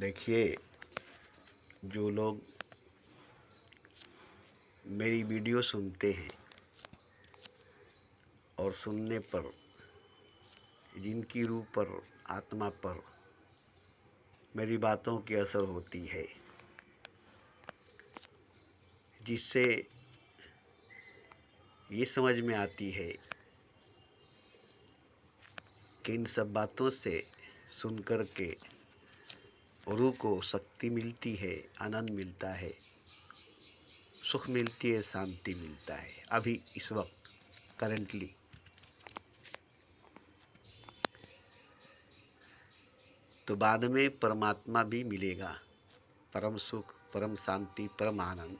देखिए, जो लोग मेरी वीडियो सुनते हैं और सुनने पर जिनकी रूह पर, आत्मा पर मेरी बातों की असर होती है, जिससे ये समझ में आती है कि इन सब बातों से सुन कर के रूह को शक्ति मिलती है, आनंद मिलता है, सुख मिलती है, शांति मिलता है। अभी इस वक्त करेंटली तो बाद में परमात्मा भी मिलेगा, परम सुख, परम शांति, परम आनंद,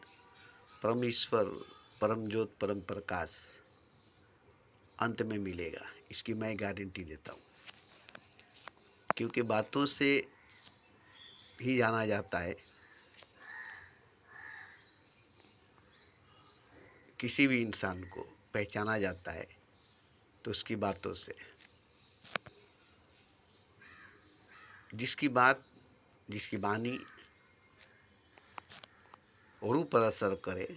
परम ईश्वर, परम ज्योत, परम प्रकाश अंत में मिलेगा। इसकी मैं गारंटी देता हूँ, क्योंकि बातों से ही जाना जाता है। किसी भी इंसान को पहचाना जाता है तो उसकी बातों से। जिसकी बात, जिसकी वाणी रूह पर असर करे,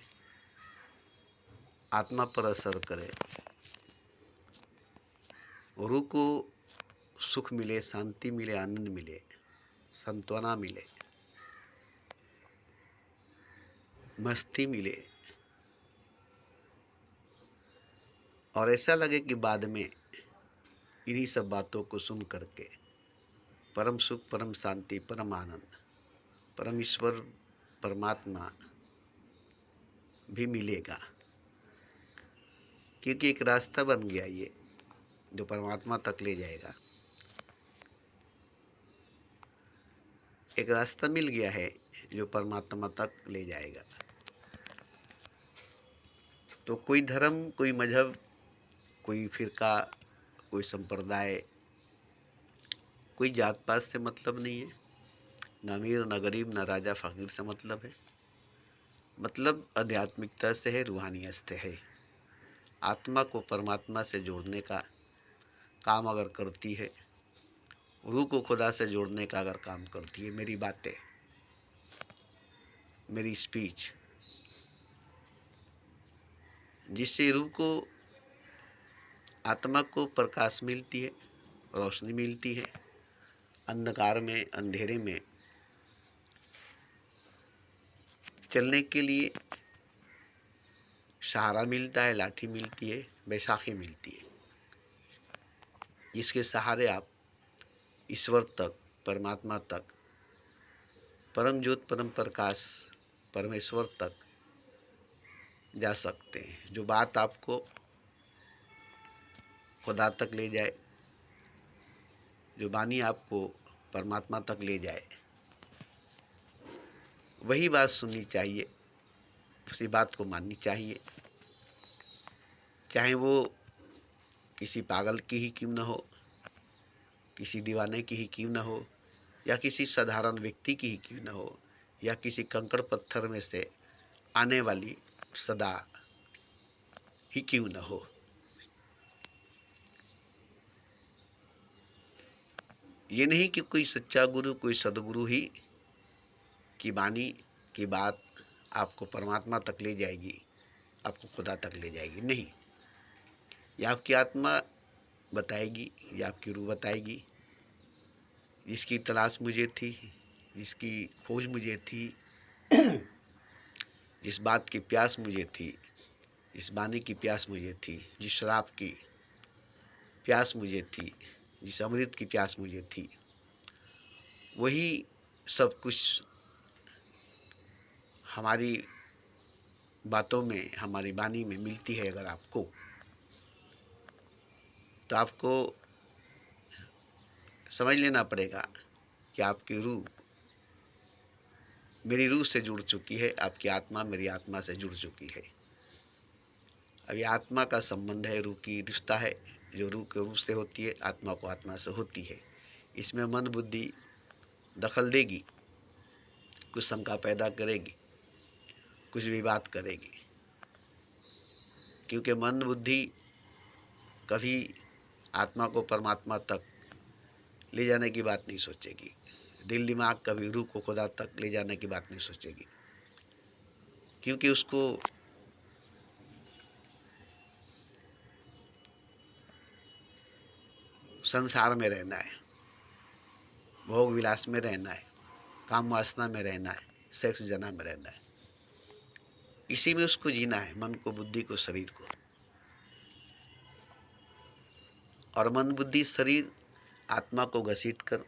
आत्मा पर असर करे, रूह को सुख मिले, शांति मिले, आनंद मिले, सांत्वना मिले, मस्ती मिले, और ऐसा लगे कि बाद में इन्हीं सब बातों को सुन करके परम सुख, परम शांति, परम आनंद, परम ईश्वर, परमात्मा भी मिलेगा। क्योंकि एक रास्ता बन गया ये, जो परमात्मा तक ले जाएगा। एक रास्ता मिल गया है जो परमात्मा तक ले जाएगा। तो कोई धर्म, कोई मजहब, कोई फिरका, कोई संप्रदाय, कोई जात पात से मतलब नहीं है। न अमीर, न गरीब, न राजा फकीर से मतलब है। मतलब आध्यात्मिकता से है, रूहानियत से है। आत्मा को परमात्मा से जोड़ने का काम अगर करती है, रूह को खुदा से जोड़ने का अगर काम करती है मेरी बातें, मेरी स्पीच, जिससे रूह को, आत्मा को प्रकाश मिलती है, रोशनी मिलती है, अंधकार में, अंधेरे में चलने के लिए सहारा मिलता है, लाठी मिलती है, बैसाखी मिलती है, जिसके सहारे आप ईश्वर तक, परमात्मा तक, परम ज्योत, परम प्रकाश, परमेश्वर तक जा सकते हैं। जो बात आपको खुदा तक ले जाए, जो वाणी आपको परमात्मा तक ले जाए, वही बात सुननी चाहिए, उसी बात को माननी चाहिए। चाहे वो किसी पागल की ही क्यों न हो, किसी दीवाने की ही क्यों न हो, या किसी साधारण व्यक्ति की ही क्यों न हो, या किसी कंकड़ पत्थर में से आने वाली सदा ही क्यों न हो। ये नहीं कि कोई सच्चा गुरु, कोई सदगुरु ही की वाणी की बात आपको परमात्मा तक ले जाएगी, आपको खुदा तक ले जाएगी। नहीं, ये आपकी आत्मा बताएगी, ये आपकी रूह बताएगी। जिसकी तलाश मुझे थी, जिसकी खोज मुझे थी, जिस बात की प्यास मुझे थी, जिस वाणी की प्यास मुझे थी, जिस शराब की प्यास मुझे थी, जिस अमृत की प्यास मुझे थी, वही सब कुछ हमारी बातों में, हमारी वाणी में मिलती है। अगर आपको, तो आपको समझ लेना पड़ेगा कि आपकी रूह मेरी रूह से जुड़ चुकी है, आपकी आत्मा मेरी आत्मा से जुड़ चुकी है। अभी आत्मा का संबंध है, रूह की रिश्ता है, जो रूह के रूह से होती है, आत्मा को आत्मा से होती है। इसमें मन बुद्धि दखल देगी, कुछ शंका पैदा करेगी, कुछ विवाद करेगी, क्योंकि मन बुद्धि कभी आत्मा को परमात्मा तक ले जाने की बात नहीं सोचेगी। दिल दिमाग कभी रूह को खुदा तक ले जाने की बात नहीं सोचेगी, क्योंकि उसको संसार में रहना है, भोग विलास में रहना है, काम वासना में रहना है, सेक्स जना में रहना है। इसी में उसको जीना है, मन को, बुद्धि को, शरीर को। और मन बुद्धि शरीर आत्मा को घसीट कर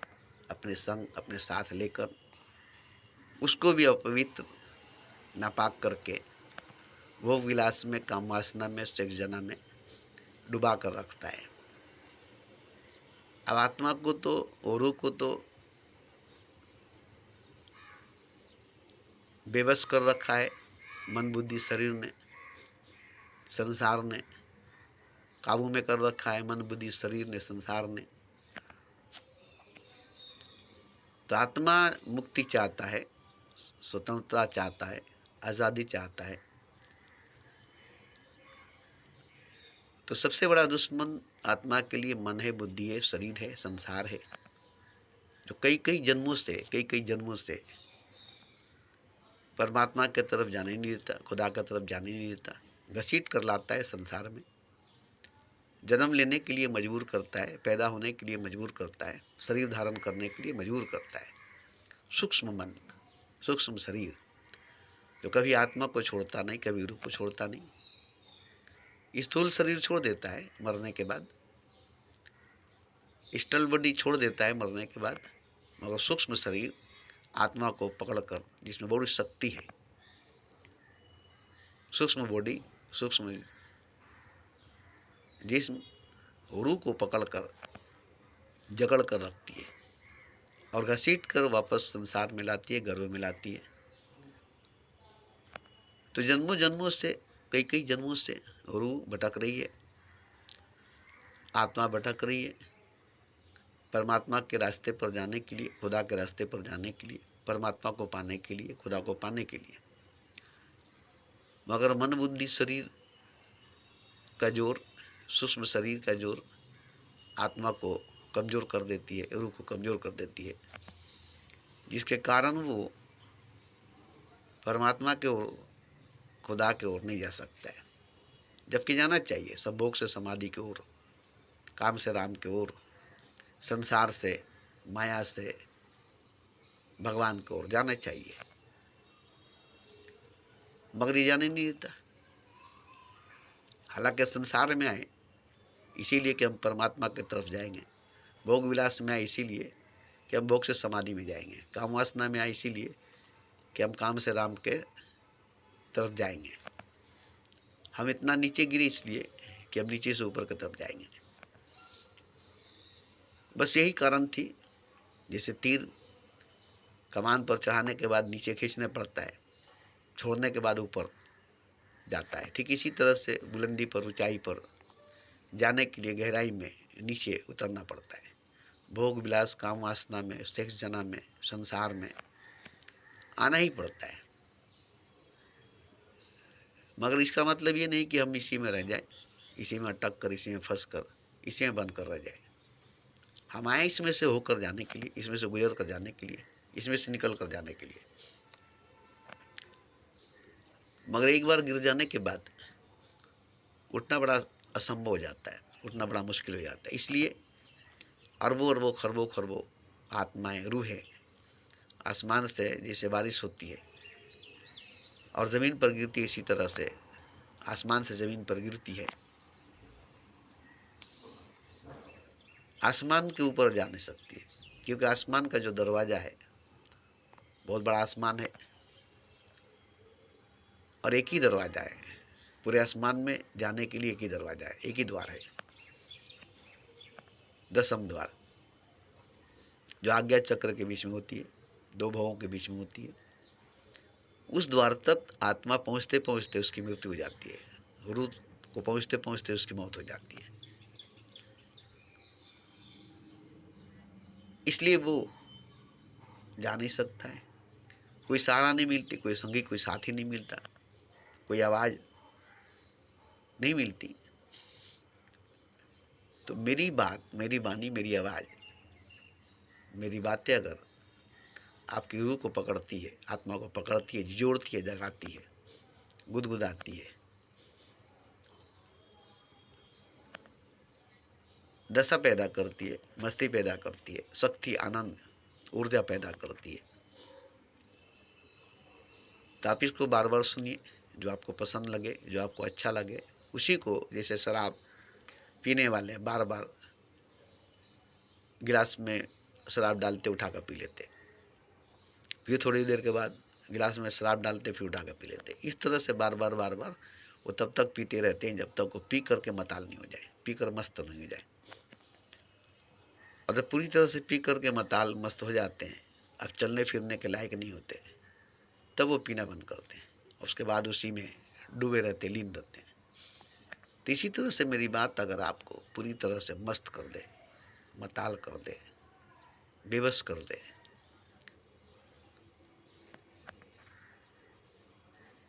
अपने संग अपने साथ लेकर उसको भी अपवित्र नापाक करके भोग विलास में, काम वासना में, सेक्स जना में डुबा कर रखता है। अब आत्मा को तो, औरों को तो बेबस कर रखा है मन बुद्धि शरीर ने, संसार ने काबू में कर रखा है मन बुद्धि शरीर ने, संसार ने। तो आत्मा मुक्ति चाहता है, स्वतंत्रता चाहता है, आज़ादी चाहता है। तो सबसे बड़ा दुश्मन आत्मा के लिए मन है, बुद्धि है, शरीर है, संसार है, जो कई कई जन्मों से परमात्मा की तरफ जाने नहीं देता, खुदा की तरफ जाने नहीं देता, घसीट कर लाता है संसार में, जन्म लेने के लिए मजबूर करता है, पैदा होने के लिए मजबूर करता है, शरीर धारण करने के लिए मजबूर करता है। सूक्ष्म मन, सूक्ष्म शरीर जो कभी आत्मा को छोड़ता नहीं, कभी रूह को छोड़ता नहीं। स्थूल शरीर छोड़ देता है मरने के बाद, स्टल बॉडी छोड़ देता है मरने के बाद, मगर सूक्ष्म शरीर आत्मा को पकड़कर, जिसमें बड़ी शक्ति है, सूक्ष्म बॉडी, सूक्ष्म जिस्म रूह को पकड़कर जकड़ कर रखती है और घसीट कर वापस संसार में लाती है, गर्भ में लाती है। तो जन्मों जन्मों से, कई कई जन्मों से रूह भटक रही है, आत्मा भटक रही है परमात्मा के रास्ते पर जाने के लिए, खुदा के रास्ते पर जाने के लिए, परमात्मा को पाने के लिए, खुदा को पाने के लिए। मगर मन बुद्धि शरीर का जोर, सूक्ष्म शरीर का जोर आत्मा को कमज़ोर कर देती है, रूह को कमज़ोर कर देती है, जिसके कारण वो परमात्मा के ओर, खुदा के ओर नहीं जा सकता है। जबकि जाना चाहिए सब भोग से समाधि की ओर, काम से राम की ओर, संसार से, माया से भगवान की ओर जाना चाहिए, मगर ये जाने नहीं देता। हालांकि संसार में आए इसीलिए कि हम परमात्मा की तरफ जाएंगे, भोग विलास में आए इसीलिए कि हम भोग से समाधि में जाएंगे, काम वासना में आए इसीलिए कि हम काम से राम के तरफ जाएंगे। हम इतना नीचे गिरे इसलिए कि हम नीचे से ऊपर की तरफ जाएंगे। बस यही कारण थी। जैसे तीर कमान पर चढ़ाने के बाद नीचे खींचने पड़ता है, छोड़ने के बाद ऊपर जाता है, ठीक इसी तरह से बुलंदी पर, ऊंचाई पर जाने के लिए गहराई में नीचे उतरना पड़ता है। भोग विलास, काम वासना में, सेक्स जना में, संसार में आना ही पड़ता है। मगर इसका मतलब ये नहीं कि हम इसी में रह जाए, इसी में अटक कर, इसी में फंस कर, इसी में बंद कर रह जाए। हम आए इसमें से होकर जाने के लिए, इसमें से गुजर कर जाने के लिए, इसमें से निकल कर जाने के लिए। मगर एक बार गिर जाने के बाद उठना बड़ा असंभव हो जाता है, उठना बड़ा मुश्किल हो जाता है। इसलिए अरबों अरबों, खरबों खरबों आत्माएं, रूहें आसमान से जैसे बारिश होती है और ज़मीन पर गिरती है, इसी तरह से आसमान से ज़मीन पर गिरती है। आसमान के ऊपर जा नहीं सकती है, क्योंकि आसमान का जो दरवाज़ा है, बहुत बड़ा आसमान है और एक ही दरवाज़ा है पूरे आसमान में जाने के लिए। एक ही दरवाज़ा है, एक ही द्वार है, दसम द्वार, जो आज्ञा चक्र के बीच में होती है, दो भवों के बीच में होती है। उस द्वार तक आत्मा पहुँचते पहुँचते उसकी मृत्यु हो जाती है, रूह को पहुँचते पहुँचते उसकी मौत हो जाती है। इसलिए वो जा नहीं सकता है। कोई सहारा नहीं मिलती, कोई संगी, कोई साथी नहीं मिलता, कोई आवाज़ नहीं मिलती। तो मेरी बात, मेरी वाणी, मेरी आवाज़, मेरी बातें अगर आपकी रूह को पकड़ती है, आत्मा को पकड़ती है, जोड़ती है, जगाती है, गुदगुदाती है। दशा पैदा करती है, मस्ती पैदा करती है, शक्ति, आनंद, ऊर्जा पैदा करती है। तो आप इसको बार बार सुनिए, जो आपको पसंद लगे, जो आपको अच्छा लगे उसी को। जैसे शराब पीने वाले बार बार गिलास में शराब डालते उठा कर पी लेते, फिर थोड़ी देर के बाद गिलास में शराब डालते फिर उठा कर पी लेते। इस तरह से बार बार वो तब तक पीते रहते हैं जब तक वो पी करके मताल नहीं हो जाए, पी कर मस्त नहीं हो जाए। और जब पूरी तरह से पी करके मताल मस्त हो जाते हैं, अब चलने फिरने के लायक नहीं होते, तब वो पीना बंद करते हैं। उसके बाद उसी में डूबे रहते, लीन रहते हैं। तो इसी तरह से मेरी बात अगर आपको पूरी तरह से मस्त कर दे, मताल कर दे, बेबस कर दे,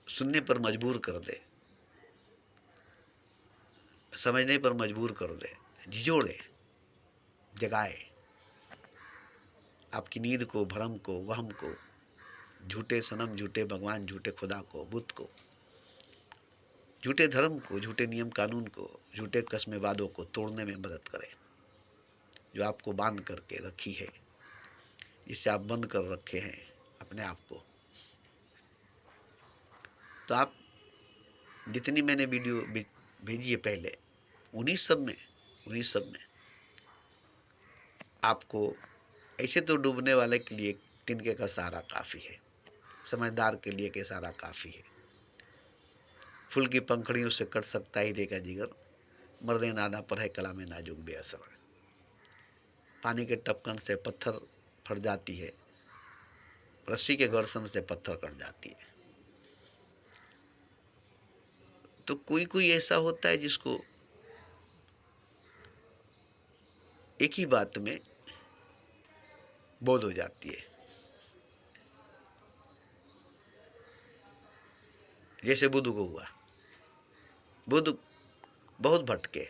सुनने पर मजबूर कर दे, समझने पर मजबूर कर दे, झिझोड़े, जगाए, आपकी नींद को, भ्रम को, वहम को, झूठे सनम, झूठे भगवान, झूठे खुदा को, बुत को, झूठे धर्म को, झूठे नियम कानून को, झूठे कस्मे वादों को तोड़ने में मदद करे, जो आपको बांध करके रखी है, जिससे आप बंद कर रखे हैं अपने आप को। तो आप जितनी मैंने वीडियो भेजी है पहले, उन्हीं सब में आपको ऐसे तो डूबने वाले के लिए तिनके का सहारा काफ़ी है, समझदार के लिए के सहारा काफ़ी है। फूल की पंखड़ियों से कट सकता ही रेखा जिगर, मर्दे नादा पर है कला में नाजुक बेअसर। पानी के टपकन से पत्थर फट जाती है, रस्सी के घर्षण से पत्थर कट जाती है। तो कोई कोई ऐसा होता है जिसको एक ही बात में बोध हो जाती है। जैसे बुद्ध को हुआ, बुद्ध बहुत भटके,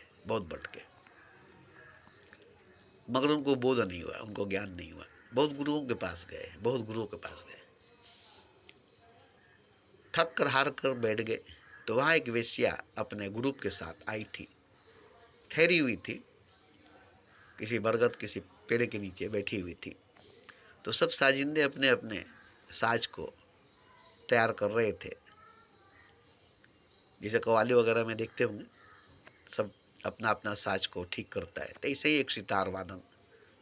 मगर उनको बोध नहीं हुआ, उनको ज्ञान नहीं हुआ। बहुत गुरुओं के पास गए, थक कर हार कर बैठ गए। तो वहाँ एक वेश्या अपने ग्रुप के साथ आई थी, ठहरी हुई थी, किसी बरगद किसी पेड़ के नीचे बैठी हुई थी। तो सब साजिंदे अपने अपने साज को तैयार कर रहे थे, जैसे कव्वाली वगैरह में देखते होंगे, सब अपना अपना साज को ठीक करता है। तो ऐसे ही एक सितार वादन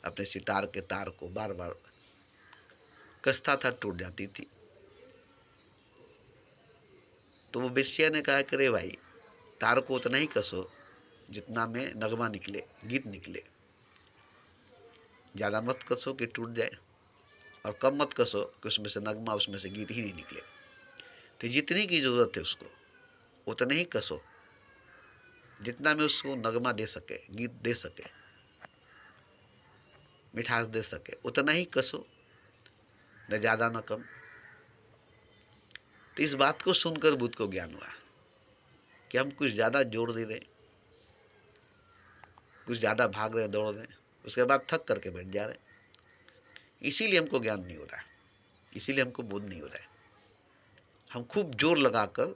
अपने सितार के तार को बार बार कसता था, टूट जाती थी। तो वो वेश्या ने कहा कि रे भाई, तार को उतना ही कसो जितना में नगमा निकले, गीत निकले, ज़्यादा मत कसो कि टूट जाए, और कम मत कसो कि उसमें से नगमा, उसमें से गीत ही नहीं निकले। तो जितनी की ज़रूरत है उसको उतने ही कसो जितना में उसको नगमा दे सके, गीत दे सके, मिठास दे सके, उतना ही कसो, न ज़्यादा न कम। तो इस बात को सुनकर बुद्ध को ज्ञान हुआ कि हम कुछ ज़्यादा जोर दे रहे, कुछ ज़्यादा भाग रहे, दौड़ रहे, उसके बाद थक करके बैठ जा रहे। इसीलिए हमको ज्ञान नहीं हो रहा है, इसीलिए हमको बोध नहीं हो रहा है। हम खूब जोर लगाकर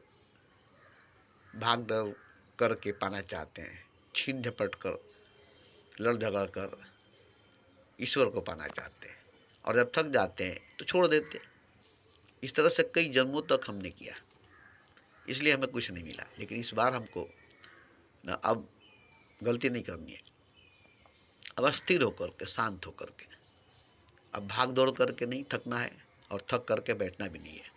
भाग दौड़ करके पाना चाहते हैं, छीन झपट कर, लड़ झगड़ कर ईश्वर को पाना चाहते हैं, और जब थक जाते हैं तो छोड़ देते हैं। इस तरह से कई जन्मों तक हमने किया, इसलिए हमें कुछ नहीं मिला। लेकिन इस बार हमको न अब गलती नहीं करनी है, अब स्थिर होकर के, शांत होकर के, अब भाग दौड़ करके नहीं थकना है, और थक करके बैठना भी नहीं है।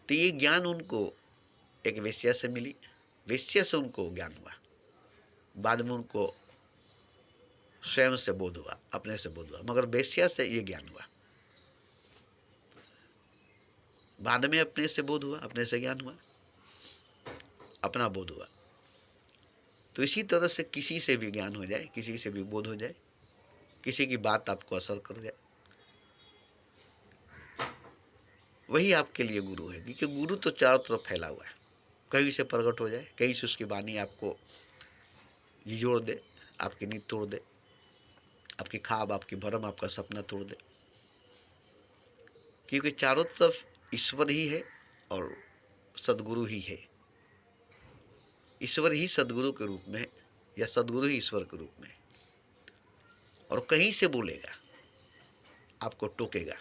तो ये ज्ञान उनको एक वेश्या से मिली, वेश्या से उनको ज्ञान हुआ, बाद में उनको स्वयं से बोध हुआ, अपने से बोध हुआ, मगर वेश्या से ये ज्ञान हुआ, बाद में अपने से बोध हुआ, अपने से ज्ञान हुआ, अपना बोध हुआ। तो इसी तरह से किसी से भी ज्ञान हो जाए, किसी से भी बोध हो जाए, किसी की बात आपको असर कर जाए, वही आपके लिए गुरु है। क्योंकि गुरु तो चारों तरफ फैला हुआ है, कहीं से प्रकट हो जाए, कहीं से उसकी वाणी आपको जोड़ दे, आपकी नींद तोड़ दे, आप आपकी ख्वाब, आपकी भरम, आपका सपना तोड़ दे। क्योंकि चारों तरफ ईश्वर ही है और सदगुरु ही है। ईश्वर ही सदगुरु के रूप में है या सदगुरु ही ईश्वर के रूप में है। और कहीं से बोलेगा, आपको टोकेगा,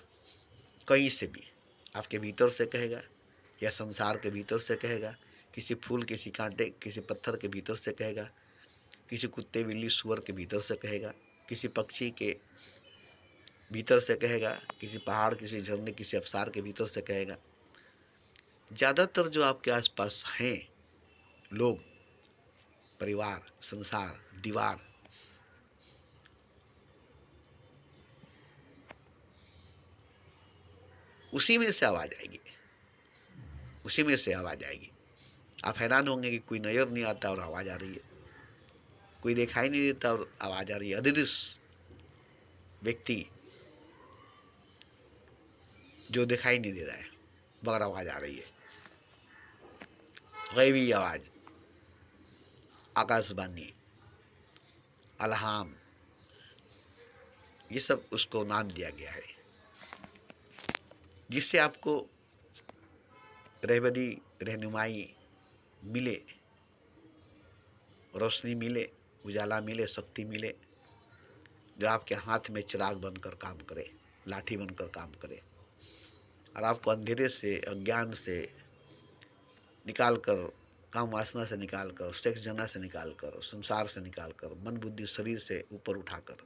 कहीं से भी, आपके भीतर से कहेगा या संसार के भीतर से कहेगा, किसी फूल, किसी कांटे, किसी पत्थर के भीतर से कहेगा, किसी कुत्ते, बिल्ली, सुअर के भीतर से कहेगा, किसी पक्षी के भीतर से कहेगा, किसी पहाड़, किसी झरने, किसी अवसार के भीतर से कहेगा। ज़्यादातर जो आपके आसपास हैं लोग, परिवार, संसार, दीवार, उसी में से आवाज़ आएगी, उसी में से आवाज़ आएगी। आप हैरान होंगे कि कोई नज़र नहीं आता और आवाज़ आ रही है, कोई दिखाई नहीं देता और आवाज़ आ रही है। अदृश्य व्यक्ति जो दिखाई नहीं दे रहा है मगर आवाज़ आ रही है, गैबी आवाज़, आकाशवाणी, अलहाम, ये सब उसको नाम दिया गया है, जिससे आपको रहबरी, रहनुमाई मिले, रोशनी मिले, उजाला मिले, शक्ति मिले, जो आपके हाथ में चिराग बनकर काम करे, लाठी बनकर काम करे और आपको अंधेरे से, अज्ञान से निकाल कर, काम वासना से निकाल कर, सेक्स जना से निकाल कर, संसार से निकाल कर, मन बुद्धि शरीर से ऊपर उठाकर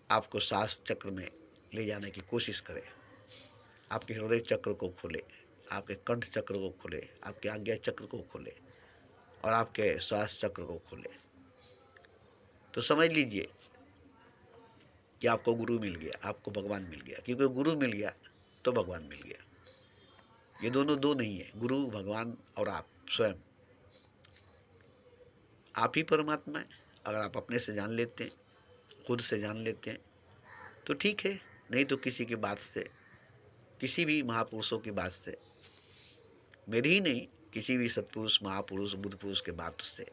आपको सांस चक्र में ले जाने की कोशिश करे, आपके हृदय चक्र को खोले, आपके कंठ चक्र को खोले, आपके आज्ञा चक्र को खोले और आपके श्वास चक्र को खोले। तो समझ लीजिए कि आपको गुरु मिल गया, आपको भगवान मिल गया। क्योंकि गुरु मिल गया तो भगवान मिल गया। ये दोनों दो नहीं है, गुरु, भगवान और आप स्वयं, आप ही परमात्मा है। अगर आप अपने से जान लेते हैं, खुद से जान लेते हैं तो ठीक है, नहीं तो किसी की बात से, किसी भी महापुरुषों की बात से, मेरी ही नहीं, किसी भी सत्पुरुष, महापुरुष, बुद्ध पुरुष के बात से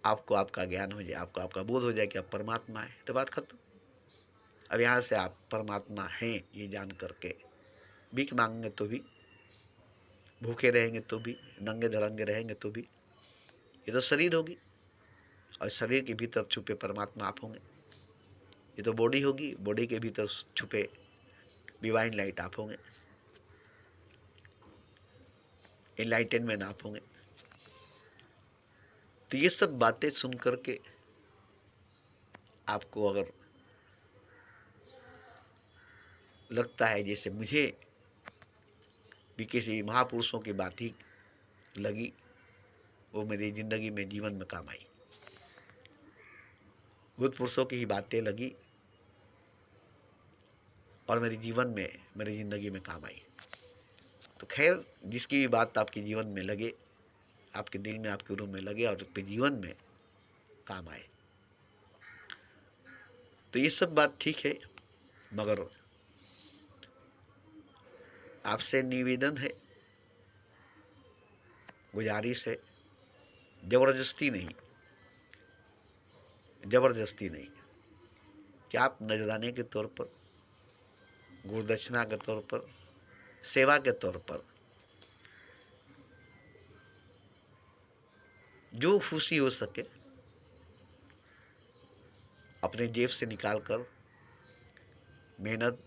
आपको आपका ज्ञान हो जाए, आपको आपका बोध हो जाए कि आप परमात्मा है, तो बात खत्म। अब यहाँ से आप परमात्मा हैं ये जान करके भीख मांगेंगे तो भी, भूखे रहेंगे तो भी, नंगे धड़ंगे रहेंगे तो भी, ये तो शरीर होगी और शरीर के भीतर छुपे परमात्मा आप होंगे। ये तो बॉडी होगी, बॉडी के भीतर छुपे डिवाइन लाइट आप होंगे, एनलाइटनमेंट आप होंगे। तो ये सब बातें सुन करके आपको अगर लगता है जैसे मुझे भी किसी महापुरुषों की बात ही लगी, वो मेरी ज़िंदगी में, जीवन में काम आई, बुद्ध पुरुषों की ही बातें लगी और मेरे जीवन में, मेरी ज़िंदगी में काम आई, तो खैर जिसकी भी बात आपके जीवन में लगे, आपके दिल में, आपके रूह में लगे और आपके जीवन में काम आए, तो ये सब बात ठीक है। मगर आपसे निवेदन है, गुजारिश है, ज़बरदस्ती नहीं, ज़बरदस्ती नहीं, कि आप नजराने के तौर पर, गुरुदक्षिणा के तौर पर, सेवा के तौर पर जो खुशी हो सके अपने जेब से निकाल कर, मेहनत,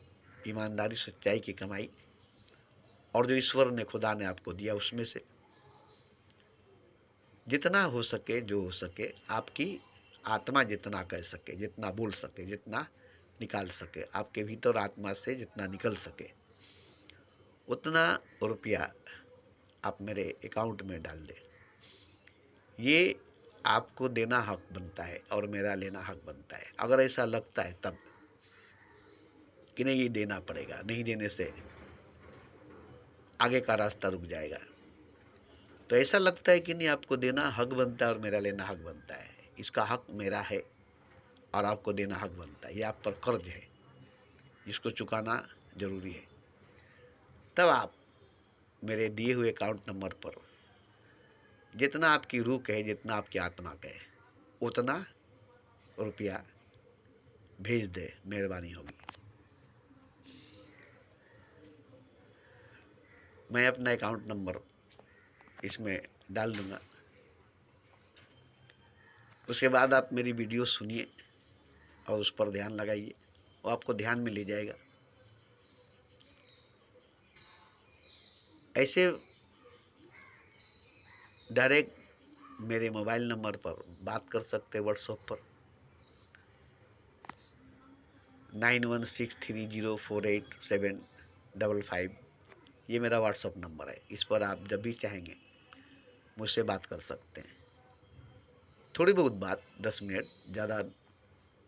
ईमानदारी, सच्चाई की कमाई और जो ईश्वर ने, खुदा ने आपको दिया उसमें से जितना हो सके, जो हो सके, आपकी आत्मा जितना कह सके, जितना बोल सके, जितना निकाल सके, आपके भीतर आत्मा से जितना निकल सके उतना रुपया आप मेरे अकाउंट में डाल दें। ये आपको देना हक बनता है और मेरा लेना हक बनता है। अगर ऐसा लगता है तब कि नहीं, ये देना पड़ेगा, नहीं देने से आगे का रास्ता रुक जाएगा, तो ऐसा लगता है कि नहीं, आपको देना हक बनता है और मेरा लेना हक बनता है, इसका हक मेरा है और आपको देना हक बनता है, ये आप पर कर्ज है जिसको चुकाना जरूरी है, तब आप मेरे दिए हुए अकाउंट नंबर पर जितना आपकी रूह कहे, जितना आपकी आत्मा कहे, उतना रुपया भेज दे, मेहरबानी होगी। मैं अपना अकाउंट नंबर इसमें डाल दूंगा। उसके बाद आप मेरी वीडियो सुनिए और उस पर ध्यान लगाइए, वो आपको ध्यान में ले जाएगा। ऐसे डायरेक्ट मेरे मोबाइल नंबर पर बात कर सकते हैं, व्हाट्सएप पर 9163048755। ये मेरा व्हाट्सएप नंबर है। इस पर आप जब भी चाहेंगे मुझसे बात कर सकते हैं। थोड़ी बहुत बात, 10 मिनट, ज़्यादा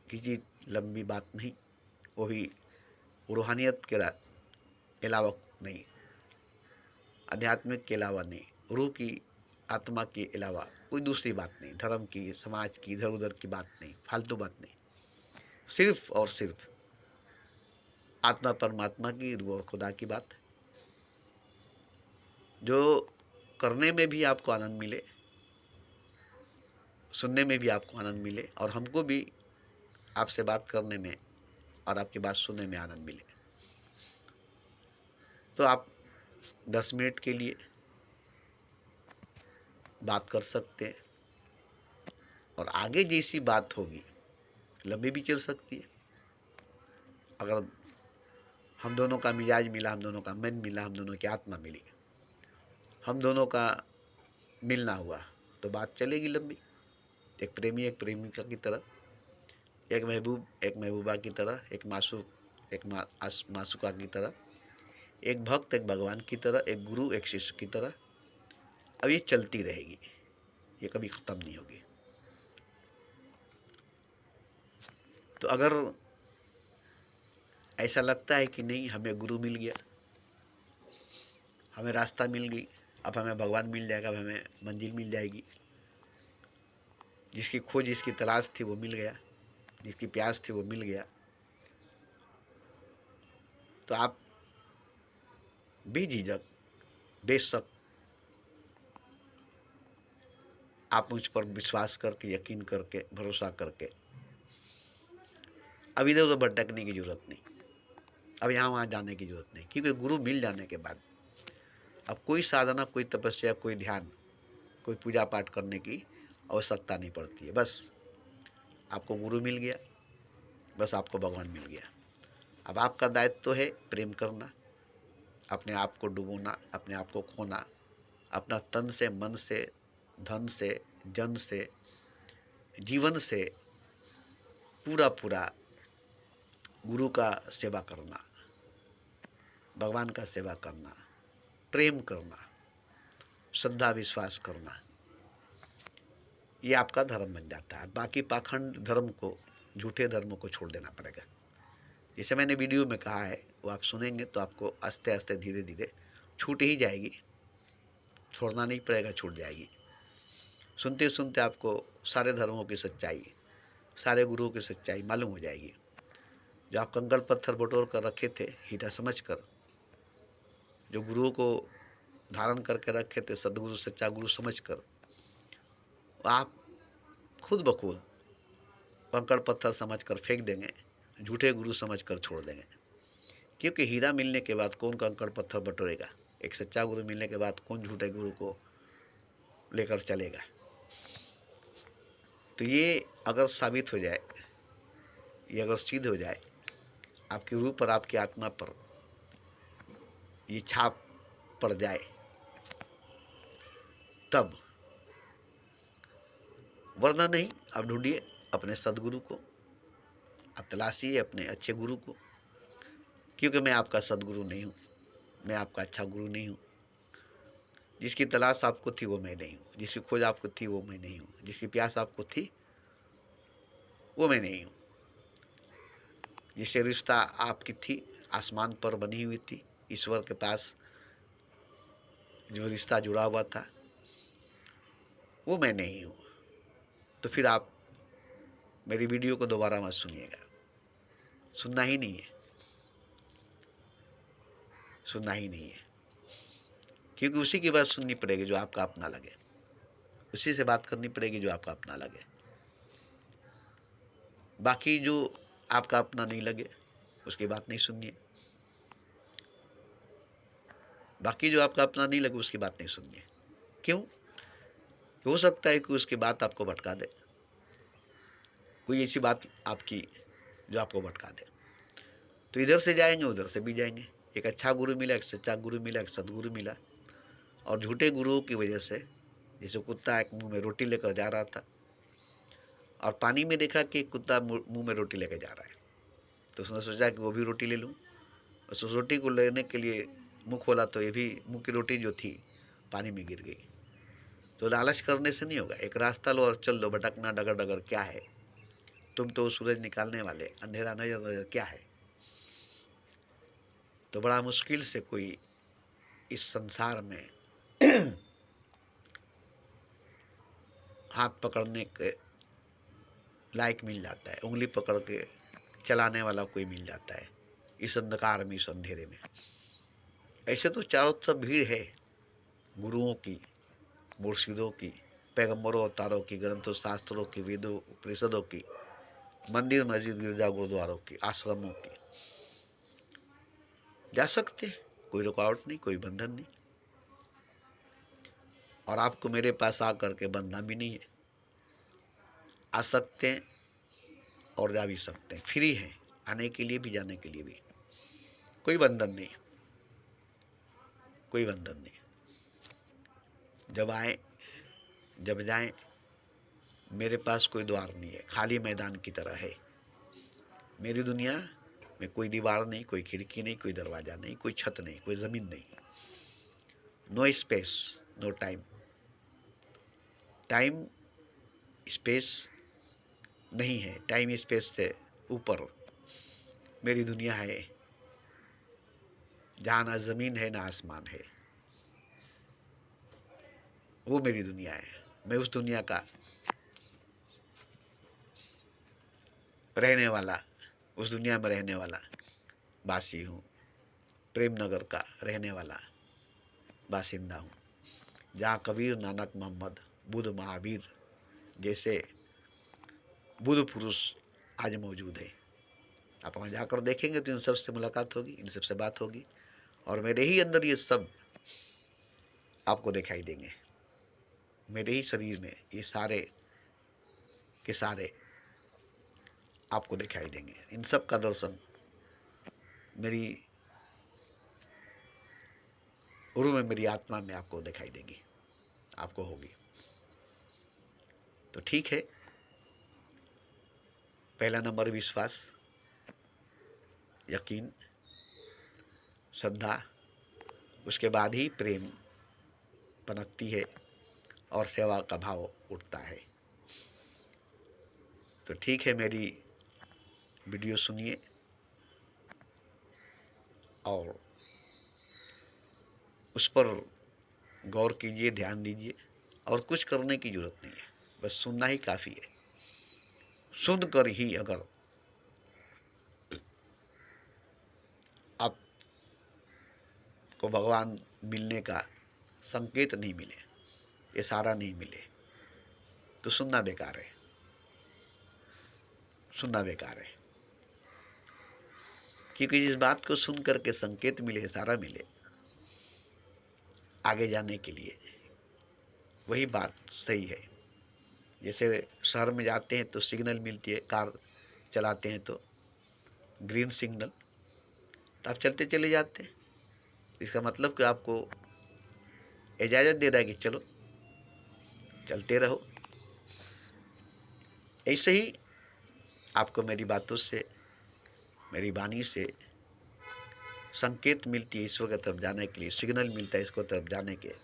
किसी लंबी बात नहीं, वो भी रूहानियत के अलावा नहीं, आध्यात्मिक के अलावा नहीं, रूह की, आत्मा के अलावा कोई दूसरी बात नहीं, धर्म की, समाज की, इधर उधर की बात नहीं, फालतू बात नहीं। सिर्फ और सिर्फ आत्मा परमात्मा की, रूह और खुदा की बात, जो करने में भी आपको आनंद मिले, सुनने में भी आपको आनंद मिले, और हमको भी आपसे बात करने में और आपकी बात सुनने में आनंद मिले। तो आप 10 मिनट के लिए बात कर सकते हैं, और आगे जैसी बात होगी लंबी भी चल सकती है। अगर हम दोनों का मिजाज मिला, हम दोनों का मन मिला, हम दोनों की आत्मा मिली, हम दोनों का मिलना हुआ, तो बात चलेगी लंबी। एक प्रेमी एक प्रेमिका की तरह, एक महबूब एक महबूबा की तरह, एक मासूक एक मासूका की तरह, एक भक्त एक भगवान की तरह, एक गुरु एक शिष्य की तरह। अब ये चलती रहेगी, ये कभी ख़त्म नहीं होगी। तो अगर ऐसा लगता है कि नहीं, हमें गुरु मिल गया, हमें रास्ता मिल गई, अब हमें भगवान मिल जाएगा, अब हमें मंजिल मिल जाएगी, जिसकी खोज जिसकी तलाश थी वो मिल गया, जिसकी प्यास थी वो मिल गया, तो आप बेझिझक, बेशक आप मुझ पर विश्वास करके, यकीन करके, भरोसा करके, अब इधर उधर भटकने की जरूरत नहीं, अब यहाँ वहाँ जाने की जरूरत नहीं, क्योंकि गुरु मिल जाने के बाद अब कोई साधना, कोई तपस्या, कोई ध्यान, कोई पूजा पाठ करने की आवश्यकता नहीं पड़ती है। बस आपको गुरु मिल गया, बस आपको भगवान मिल गया। अब आपका दायित्व तो है प्रेम करना, अपने आप को डुबोना, अपने आप को खोना, अपना तन से, मन से, धन से, जन से, जीवन से पूरा पूरा गुरु का सेवा करना, भगवान का सेवा करना, प्रेम करना, श्रद्धा विश्वास करना, ये आपका धर्म बन जाता है। बाकी पाखंड धर्म को, झूठे धर्मों को छोड़ देना पड़ेगा। जैसे मैंने वीडियो में कहा है, वो आप सुनेंगे तो आपको आस्ते आस्ते धीरे धीरे छूट ही जाएगी, छोड़ना नहीं पड़ेगा, छूट जाएगी। सुनते सुनते आपको सारे धर्मों की सच्चाई, सारे गुरुओं की सच्चाई मालूम हो जाएगी। जो आप कंकड़ पत्थर बटोर कर रखे थे हीरा समझ कर, जो गुरुओं को धारण करके रखे थे सदगुरु सच्चा गुरु समझ कर, आप खुद ब खुद कंकड़ पत्थर समझ कर फेंक देंगे, झूठे गुरु समझ कर छोड़ देंगे। क्योंकि हीरा मिलने के बाद कौन कंकड़ पत्थर बटोरेगा? एक सच्चा गुरु मिलने के बाद कौन झूठे गुरु को लेकर चलेगा? तो ये अगर साबित हो जाए, ये अगर सिद्ध हो जाए, आपकी रूह पर, आपकी आत्मा पर ये छाप पड़ जाए, तब, वरना नहीं। आप ढूंढिए अपने सदगुरु को, आप तलाशिए अपने अच्छे गुरु को, क्योंकि मैं आपका सदगुरु नहीं हूँ, मैं आपका अच्छा गुरु नहीं हूँ। जिसकी तलाश आपको थी वो मैं नहीं हूँ, जिसकी खोज आपको थी वो मैं नहीं हूँ, जिसकी प्यास आपको थी वो मैं नहीं हूँ, जिससे रिश्ता आपकी थी आसमान पर बनी हुई थी, ईश्वर के पास जो रिश्ता जुड़ा हुआ था वो मैं नहीं हूँ। तो फिर आप मेरी वीडियो को दोबारा मत सुनिएगा, सुनना ही नहीं है, सुनना ही नहीं है। क्योंकि उसी की बात सुननी पड़ेगी जो आपका अपना लगे, उसी से बात करनी पड़ेगी जो आपका अपना लगे। बाकी जो आपका अपना नहीं लगे उसकी बात नहीं सुनिए, बाकी जो आपका अपना नहीं लगे उसकी बात नहीं सुनिए। क्यों? हो सकता है कि उसकी बात आपको भटका दे, कोई ऐसी बात आपकी जो आपको भटका दे। तो इधर से जाएंगे उधर से भी जाएंगे। एक अच्छा गुरु मिला, एक सच्चा गुरु मिला, एक सदगुरु मिला, और झूठे गुरुओं की वजह से, जैसे कुत्ता एक मुंह में रोटी लेकर जा रहा था और पानी में देखा कि कुत्ता मुंह में रोटी लेकर जा रहा है, तो उसने सोचा कि वो भी रोटी ले लूँ। उस रोटी को लेने के लिए मुंह खोला तो ये भी मुंह की रोटी जो थी पानी में गिर गई। तो लालच करने से नहीं होगा, एक रास्ता लो और चल लो, भटकना डगर डगर क्या है, तुम तो सूरज निकालने वाले, अंधेरा नजर नजर क्या है। तो बड़ा मुश्किल से कोई इस संसार में हाथ पकड़ने के लायक मिल जाता है, उंगली पकड़ के चलाने वाला कोई मिल जाता है इस अंधकार में, इस अंधेरे में। ऐसे तो चारों तरफ भीड़ है गुरुओं की, मुर्शिदों की, पैगंबरों अवतारों की, ग्रंथों शास्त्रों की, वेदों उपनिषदों की, मंदिर मस्जिद गिरजा गुरुद्वारों की, आश्रमों की। जा सकते, कोई रुकावट नहीं, कोई बंधन नहीं, और आपको मेरे पास आकर के बंधना भी नहीं है। आ सकते हैं और जा भी सकते हैं, फ्री हैं, आने के लिए भी जाने के लिए भी, कोई बंधन नहीं, कोई बंधन नहीं। जब आए जब जाएं, मेरे पास कोई द्वार नहीं है, खाली मैदान की तरह है मेरी दुनिया में। कोई दीवार नहीं, कोई खिड़की नहीं, कोई दरवाज़ा नहीं, कोई छत नहीं, कोई ज़मीन नहीं, no space, no time. Time space नहीं है, टाइम स्पेस से ऊपर मेरी दुनिया है, जहाँ ना ज़मीन है ना आसमान है, वो मेरी दुनिया है। मैं उस दुनिया का रहने वाला, उस दुनिया में रहने वाला वासी हूँ, प्रेम नगर का रहने वाला बासिंदा हूँ, जहाँ कबीर, नानक, मोहम्मद, बुद्ध, महावीर जैसे बुद्ध पुरुष आज मौजूद है। आप वहाँ जाकर देखेंगे तो इन सब से मुलाकात होगी, इन सब से बात होगी, और मेरे ही अंदर ये सब आपको दिखाई देंगे। मेरे ही शरीर में ये सारे के सारे आपको दिखाई देंगे। इन सब का दर्शन मेरी रूह में, मेरी आत्मा में आपको दिखाई देगी, आपको होगी। तो ठीक है, पहला नंबर विश्वास, यकीन, श्रद्धा, उसके बाद ही प्रेम पनपती है और सेवा का भाव उठता है। तो ठीक है, मेरी वीडियो सुनिए और उस पर गौर कीजिए, ध्यान दीजिए, और कुछ करने की ज़रूरत नहीं है, बस सुनना ही काफ़ी है। सुनकर ही अगर आपको भगवान मिलने का संकेत नहीं मिले, इशारा नहीं मिले, तो सुनना बेकार है, सुनना बेकार है। क्योंकि जिस बात को सुन करके संकेत मिले, इशारा मिले आगे जाने के लिए, वही बात सही है। जैसे शहर में जाते हैं तो सिग्नल मिलती है, कार चलाते हैं तो ग्रीन सिग्नल, तो आप चलते चले जाते हैं। इसका मतलब कि आपको इजाज़त दे रहा है कि चलो, चलते रहो। ऐसे ही आपको मेरी बातों से, मेरी वाणी से संकेत मिलती है ईश्वर की तरफ जाने के लिए, सिग्नल मिलता है इसको तरफ जाने के,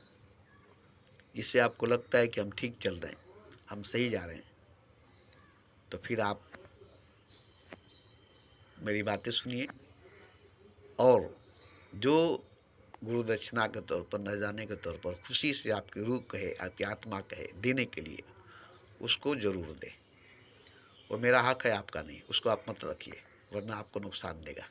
इससे आपको लगता है कि हम ठीक चल रहे हैं, हम सही जा रहे हैं, तो फिर आप मेरी बातें सुनिए, और जो गुरु दक्षिणा के तौर पर, न जाने के तौर पर खुशी से आपकी रूह कहे, आपकी आत्मा कहे देने के लिए, उसको ज़रूर दे। वो मेरा हक है, आपका नहीं, उसको आप मत रखिए, वरना आपको नुकसान देगा।